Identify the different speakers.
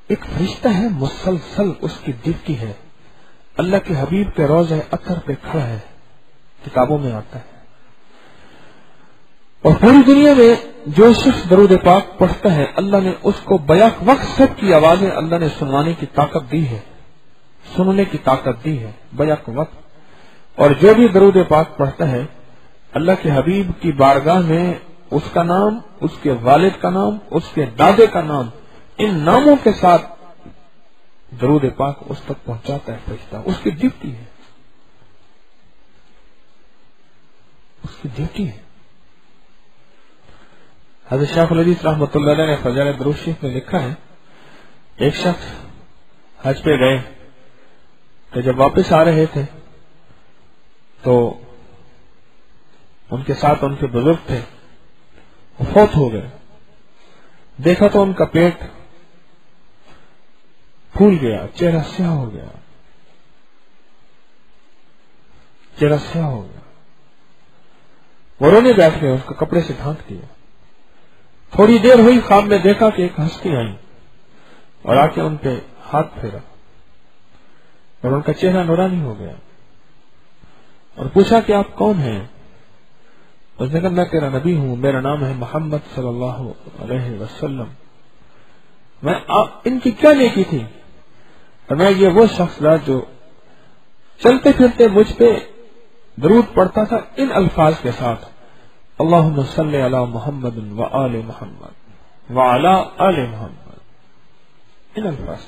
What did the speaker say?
Speaker 1: ایک فرشتہ ہے مسلسل اس کی ڈیوٹی ہے، اللہ کے حبیب کے روضہ اطہر پہ کھڑا ہے، کتابوں میں آتا ہے. اور پوری دنیا میں جو شخص درود پاک پڑھتا ہے اللہ نے اس کو بیک وقت سب کی آوازیں اللہ نے سنوانے کی طاقت دی ہے، سننے کی طاقت دی ہے بیک وقت. اور جو بھی درود پاک پڑھتا ہے اللہ کے حبیب کی بارگاہ میں اس کا نام، اس کے والد کا نام، اس کے دادے کا نام، ان ناموں کے ساتھ درود پاک اس تک پہنچاتا ہے فرشتہ. اس کی ڈیوٹی ہے، اس کی ڈیوٹی ہے. حضرت شیخ الحدیث رحمۃ اللہ علیہ نے فضائل درود شریف میں لکھا ہے، ایک شخص حج پہ گئے تو جب واپس آ رہے تھے تو ان کے ساتھ ان کے بزرگ تھے، وہ فوت ہو گئے. دیکھا تو ان کا پیٹ پھول گیا، چہرہ سیاہ ہو گیا، چہرہ سیاہ ہو گیا. وہ رونے بیٹھ گئے، اس کو کپڑے سے ڈھانک دیا. تھوڑی دیر ہوئی، خواب میں دیکھا کہ ایک ہستی آئی اور آ کے ان پہ ہاتھ پھیرا اور ان کا چہرہ نورانی ہو گیا اور پوچھا کہ آپ کون ہیں؟ اس نے کہا میں تیرا نبی ہوں، میرا نام ہے محمد صلی اللہ علیہ وسلم. میں ان کی کیا نیکی تھی؟ اور میں یہ وہ شخص تھا جو چلتے پھرتے مجھ پہ درود پڑھتا تھا ان الفاظ کے ساتھ، اللہم صلی علی محمد و آل محمد و علی آل محمد، ان الفاظ.